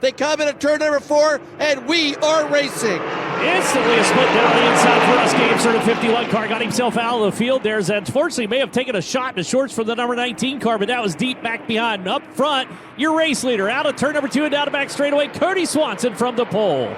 They come in at turn number 4, and we are racing. Instantly a split down the inside for us. Game sort of 51 car got himself out of the field. There's unfortunately may have taken a shot in the shorts for the number 19 car, but that was deep back behind. Up front, your race leader out of turn number 2 and down the back straightaway. Cody Swanson from the pole.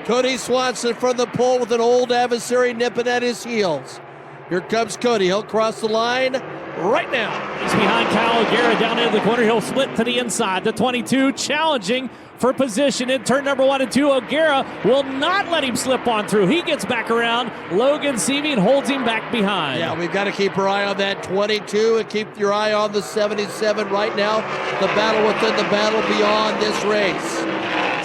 Cody Swanson from the pole with an old adversary nipping at his heels. Here comes Cody. He'll cross the line right now. He's behind Kyle O'Gara down into the corner. He'll split to the inside. The 22 challenging for position in turn number 1 and 2. O'Gara will not let him slip on through. He gets back around Logan Seavey and holds him back behind. Yeah, we've got to keep our eye on that 22 and keep your eye on the 77 right now. The battle within the battle beyond this race.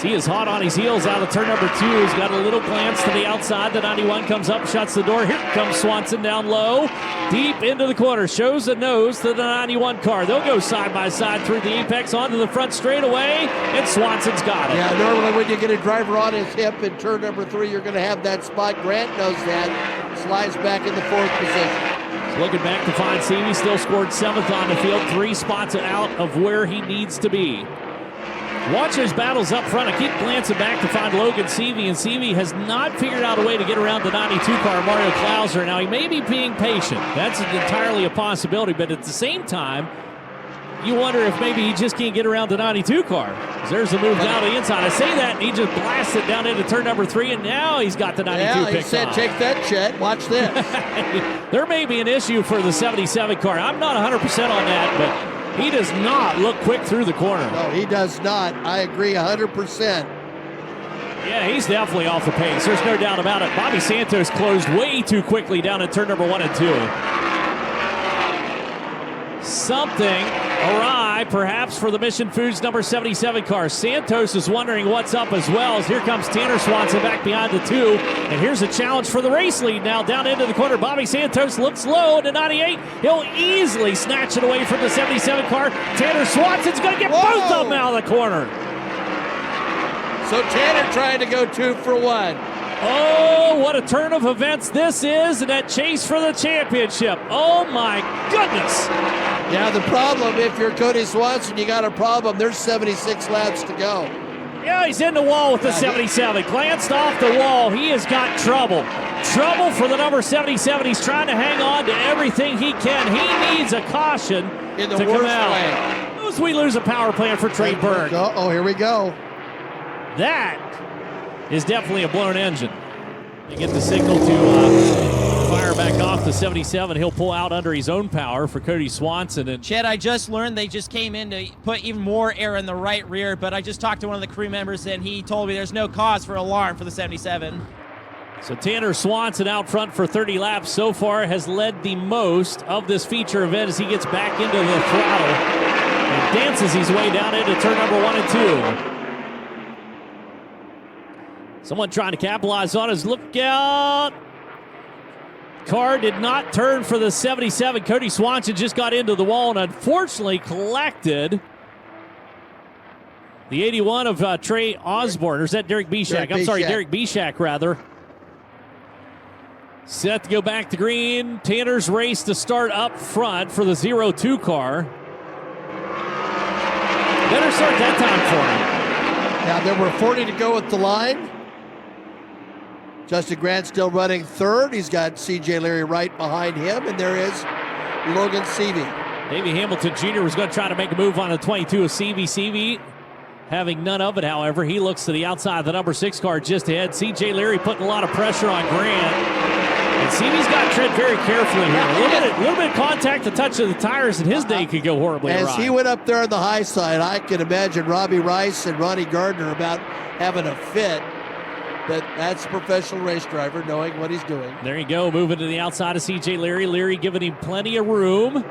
He is hot on his heels out of turn number 2. He's got a little glance to the outside. The 91 comes up, shuts the door. Here comes Swanson down low, deep into the corner. Shows the nose to the 91 car. They'll go side by side through the apex onto the front straightaway, and Swanson's got it. Yeah, normally when you get a driver on his hip in turn number 3, you're going to have that spot. Grant knows that. Slides back in the 4th position. He's looking back to find Seavey. Still scored 7th on the field. 3 spots out of where he needs to be. Watch his battles up front. I keep glancing back to find Logan Seavey, and Seavey has not figured out a way to get around the 92 car, Mario Klauser. Now, he may be being patient. That's entirely a possibility, but at the same time, you wonder if maybe he just can't get around the 92 car. There's the move down the inside. I say that, and he just blasted down into turn number 3, and now he's got the 92 picked up. He said, take that, Chet. Watch this. There may be an issue for the 77 car. I'm not 100% on that, but he does not look quick through the corner. No, he does not. I agree 100%. Yeah, he's definitely off the pace. There's no doubt about it. Bobby Santos closed way too quickly down at turn number 1 and 2. Something awry, perhaps, for the Mission Foods number 77 car. Santos is wondering what's up as well. As here comes Tanner Swanson back behind the 2. And here's a challenge for the race lead now down into the corner. Bobby Santos looks low into 98. He'll easily snatch it away from the 77 car. Tanner Swanson's going to get both of them out of the corner. So Tanner trying to go 2 for 1. Oh, what a turn of events this is, and that chase for the championship. Oh, my goodness. Yeah, the problem, if you're Cody Swanson, you got a problem. There's 76 laps to go. Yeah, he's in the wall with the 77. Glanced off the wall. He has got trouble. Trouble for the number 77. He's trying to hang on to everything he can. He needs a caution in the to worst come out. way. As we lose a power plant for Trey Berg. Oh, here we go. That is definitely a blown engine. You get the signal to fire back off the 77. He'll pull out under his own power for Cody Swanson. And Chad, I just learned they just came in to put even more air in the right rear, but I just talked to one of the crew members, and he told me there's no cause for alarm for the 77. So Tanner Swanson out front for 30 laps so far has led the most of this feature event as he gets back into the throttle and dances his way down into turn number 1 and 2. Someone trying to capitalize on his look out. Car did not turn for the 77. Cody Swanson just got into the wall and unfortunately collected the 81 of Trey Osborne. Or is that Derek Bishak? I'm sorry, Derek Bishak, rather. Set to go back to green. Tanner's race to start up front for the 02 car. Better start that time for him. Now there were 40 to go at the line. Justin Grant still running 3rd. He's got C.J. Leary right behind him, and there is Logan Seavey. Davey Hamilton Jr. was going to try to make a move on the 22 of Seavey. Seavey having none of it, however. He looks to the outside of the number 6 car just ahead. C.J. Leary putting a lot of pressure on Grant. And Seavey's got to tread very carefully here. A little bit of contact, the touch of the tires, and his day could go horribly awry. As he went up there on the high side, I can imagine Robbie Rice and Ronnie Gardner about having a fit. But that's a professional race driver knowing what he's doing. There you go, moving to the outside of C.J. Leary. Leary giving him plenty of room.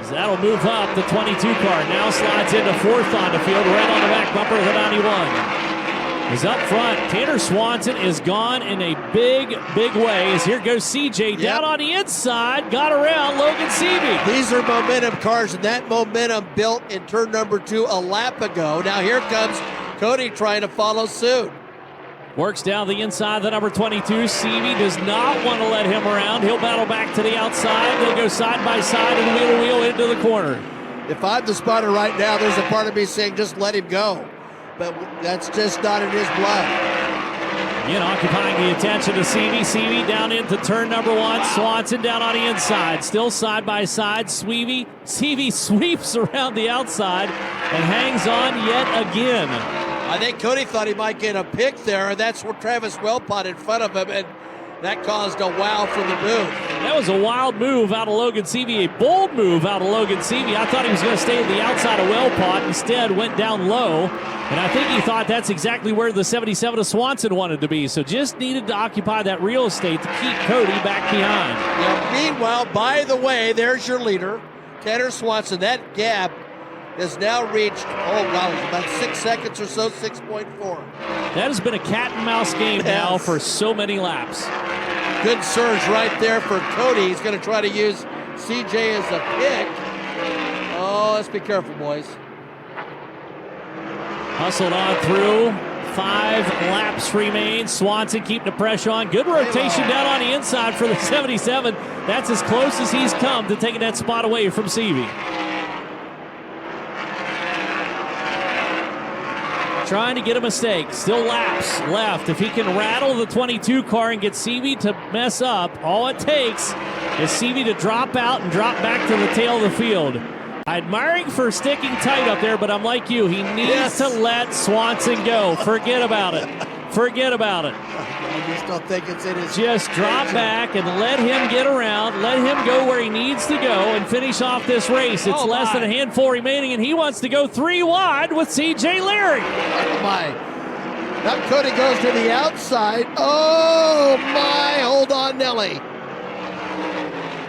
That'll move up the 22 car. Now slides into 4th on the field, right on the back bumper of the 91. Is up front. Tanner Swanson is gone in a big, big way. As here goes C.J. down on the inside. Got around Logan Seavey. These are momentum cars, and that momentum built in turn number 2 a lap ago. Now here comes Cody trying to follow suit. Works down the inside, the number 22. Seavey does not want to let him around. He'll battle back to the outside. They'll go side by side and wheel into the corner. If I'm the spotter right now, there's a part of me saying just let him go. but that's just not in his blood. Again, occupying the attention of Seavey. Seavey down into turn number 1. Swanson down on the inside. Still side by side. Seavey sweeps around the outside and hangs on yet again. I think Cody thought he might get a pick there, and that's where Travis Wellpot in front of him, and that caused a wow from the booth. That was a wild move out of Logan Seavey, a bold move out of Logan Seavey. I thought he was going to stay at the outside of Wellpot. Instead, went down low, and I think he thought that's exactly where the 77 of Swanson wanted to be. So just needed to occupy that real estate to keep Cody back behind. Now, meanwhile, by the way, there's your leader, Tanner Swanson. That gap has now reached, about 6 seconds or so, 6.4. That has been a cat and mouse game now for so many laps. Good surge right there for Cody. He's going to try to use CJ as a pick. Oh, let's be careful, boys. Hustled on through. 5 laps remain. Swanson keeping the pressure on. Good rotation down on the inside for the 77. That's as close as he's come to taking that spot away from Seavey. Trying to get a mistake. Still laps left. If he can rattle the 22 car and get Seavey to mess up, all it takes is Seavey to drop out and drop back to the tail of the field. Admiring for sticking tight up there, but I'm like you. He needs to let Swanson go. Forget about it. Forget about it. I just don't think it's in his... Just drop back and let him get around. Let him go where he needs to go and finish off this race. It's less than a handful remaining, and he wants to go 3 wide with C.J. Larry. Oh, my. Now Cody goes to the outside. Oh, my. Hold on, Nelly.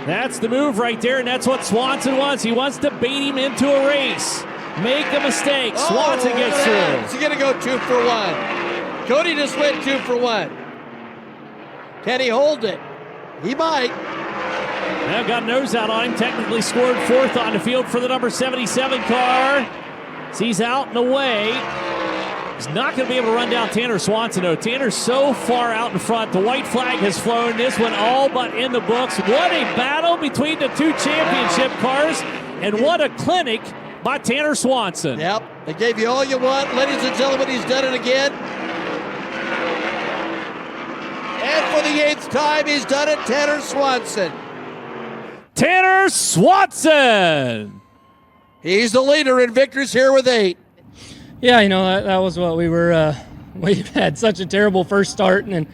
That's the move right there, and that's what Swanson wants. He wants to bait him into a race. Make a mistake. Swanson gets through. He's going to go 2 for 1. Cody just went 2 for 1. Can he hold it? He might. Now got nose out on him. Technically scored 4th on the field for the number 77 car. He's out and away. He's not going to be able to run down Tanner Swanson, though. Tanner's so far out in front. The white flag has flown. This one all but in the books. What a battle between the 2 championship cars, and what a clinic by Tanner Swanson. Yep, they gave you all you want. Ladies and gentlemen, he's done it again. And for the 8th time, he's done it, Tanner Swanson. Tanner Swanson! He's the leader in victories here with 8. Yeah, that was what we were. We had such a terrible first start, and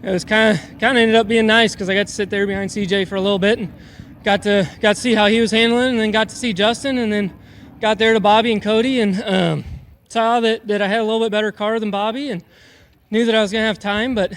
it was kind of ended up being nice because I got to sit there behind CJ for a little bit and got to see how he was handling, and then got to see Justin, and then got there to Bobby and Cody, and saw that I had a little bit better car than Bobby, and knew that I was going to have time, but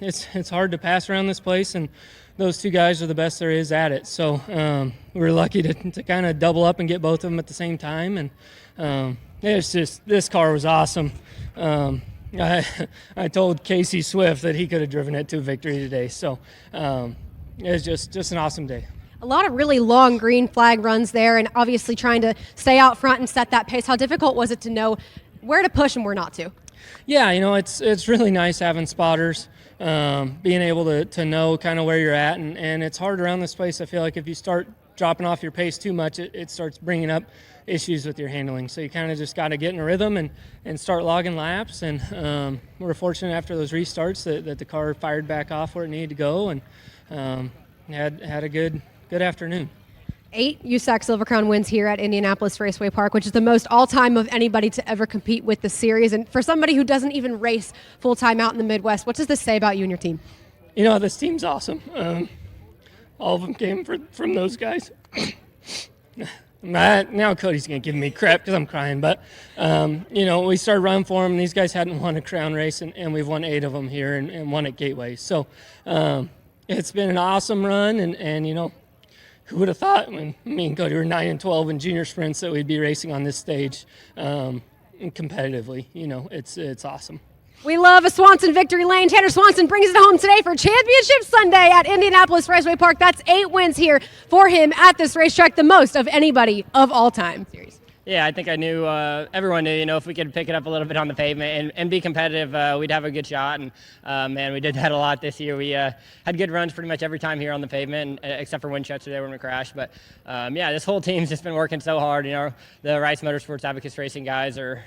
it's hard to pass around this place, and those 2 guys are the best there is at it. So we were lucky to kind of double up and get both of them at the same time, and it's just, this car was awesome. I told Casey Swift that he could have driven it to victory today. So it was just an awesome day. A lot of really long green flag runs there, and obviously trying to stay out front and set that pace. How difficult was it to know where to push and where not to? Yeah, it's really nice having spotters, being able to know kind of where you're at, and it's hard around this place. I feel like if you start dropping off your pace too much, it starts bringing up issues with your handling. So you kind of just got to get in a rhythm and start logging laps. And we're fortunate after those restarts that the car fired back off where it needed to go, and had a good afternoon. 8 USAC Silver Crown wins here at Indianapolis Raceway Park, which is the most all-time of anybody to ever compete with the series. And for somebody who doesn't even race full-time out in the Midwest, what does this say about you and your team? This team's awesome. All of them came from those guys. Now Cody's going to give me crap because I'm crying. But, we started running for them. These guys hadn't won a crown race, and we've won 8 of them here and 1 at Gateway. So it's been an awesome run, and who would have thought when me and Cody were 9 and 12 in junior sprints that we'd be racing on this stage competitively. It's awesome. We love a Swanson victory lane. Tanner Swanson brings it home today for Championship Sunday at Indianapolis Raceway Park. That's 8 wins here for him at this racetrack, the most of anybody of all time. Series. Yeah, I think I knew, everyone knew, if we could pick it up a little bit on the pavement and be competitive, we'd have a good shot. And, man, we did that a lot this year. We had good runs pretty much every time here on the pavement, except for Winchester there when we crashed. But, yeah, this whole team's just been working so hard. The Rice Motorsports Abacus Racing guys are,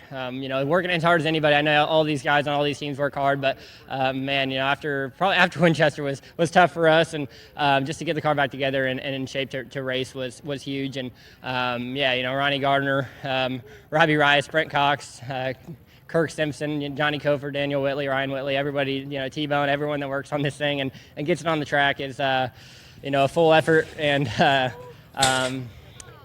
working as hard as anybody. I know all these guys on all these teams work hard. But, man, after Winchester was tough for us. And just to get the car back together and in shape to race was huge. And, Ronnie Gardner, Robbie Rice, Brent Cox, Kirk Simpson, Johnny Kofer, Daniel Whitley, Ryan Whitley, everybody, T-Bone, everyone that works on this thing and gets it on the track is, a full effort. And,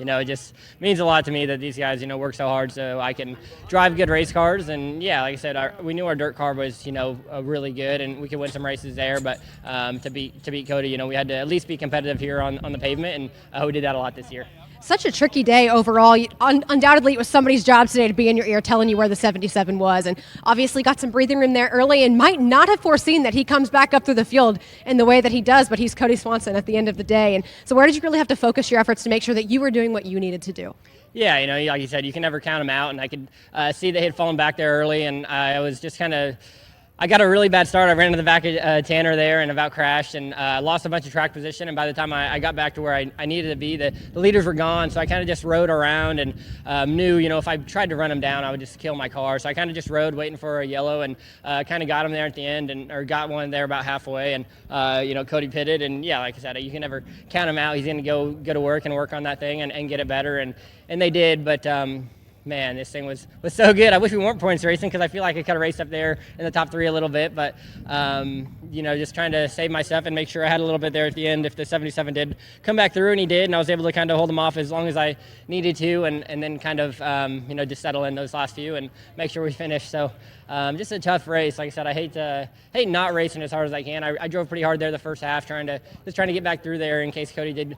it just means a lot to me that these guys, work so hard so I can drive good race cars. And, yeah, like I said, we knew our dirt car was, really good and we could win some races there. But to beat Cody, we had to at least be competitive here on the pavement, and we did that a lot this year. Such a tricky day overall. Undoubtedly, it was somebody's job today to be in your ear telling you where the 77 was, and obviously got some breathing room there early and might not have foreseen that he comes back up through the field in the way that he does, but he's Cody Swanson at the end of the day. And so where did you really have to focus your efforts to make sure that you were doing what you needed to do? Yeah, like you said, you can never count him out, and I could see that he had fallen back there early, and I was just kind of I got a really bad start. I ran into the back of Tanner there and about crashed and lost a bunch of track position. And by the time I got back to where I needed to be, the leaders were gone. So I kind of just rode around and knew, if I tried to run them down, I would just kill my car. So I kind of just rode waiting for a yellow and kind of got him there at the end or got one there about halfway. And, Cody pitted. And, yeah, like I said, you can never count him out. He's going to go to work and work on that thing and get it better. And they did. But, man, this thing was so good. I wish we weren't points racing because I feel like I could have raced up there in the top three a little bit. But, just trying to save my stuff and make sure I had a little bit there at the end if the 77 did come back through, and he did. And I was able to kind of hold him off as long as I needed to and then kind of, just settle in those last few and make sure we finished. So just a tough race. Like I said, I hate not racing as hard as I can. I drove pretty hard there the first half trying to get back through there in case Cody did,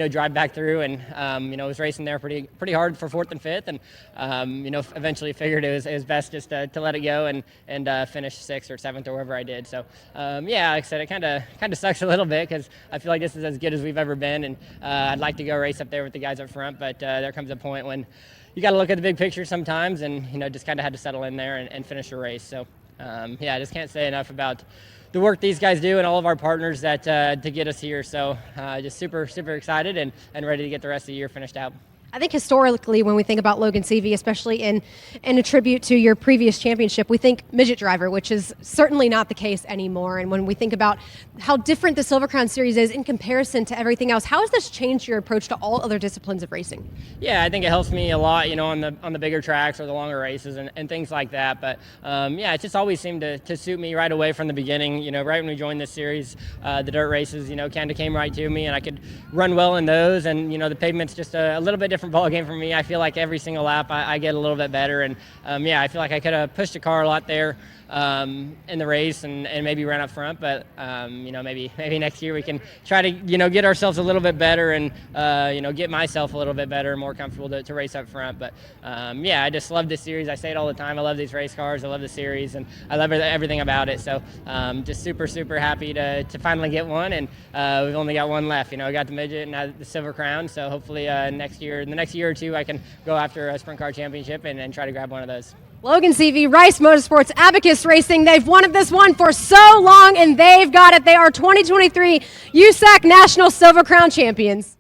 drive back through. And, was racing there pretty hard for fourth and fifth. And, eventually figured it was best just to let it go and finish sixth or seventh or wherever I did. So, like I said, it kind of sucks a little bit because I feel like this is as good as we've ever been. And I'd like to go race up there with the guys up front, but there comes a point when you got to look at the big picture sometimes and, just kind of had to settle in there and finish the race. So, I just can't say enough about the work these guys do and all of our partners that to get us here. So just super, super excited and ready to get the rest of the year finished out. I think historically, when we think about Logan Seavey, especially in a tribute to your previous championship, we think midget driver, which is certainly not the case anymore. And when we think about how different the Silver Crown Series is in comparison to everything else, how has this changed your approach to all other disciplines of racing? Yeah, I think it helps me a lot, on the bigger tracks or the longer races and things like that. But it just always seemed to suit me right away from the beginning. Right when we joined this series, the dirt races, kind of came right to me, and I could run well in those. And the pavement's just a little bit different ball game for me. I feel like every single lap I get a little bit better, and I feel like I could have pushed the car a lot there in the race and maybe ran up front, but maybe next year we can try to get ourselves a little bit better and get myself a little bit better and more comfortable to race up front. But I just love this series. I say it all the time. I love these race cars. I love the series, and I love everything about it. So just super, super happy to finally get one, and we've only got one left. I got the midget and now the Silver Crown, so hopefully in the next year or two I can go after a sprint car championship and try to grab one of those. Logan Seavey, Rice Motorsports, Abacus Racing. They've wanted this one for so long, and they've got it. They are 2023 USAC National Silver Crown champions.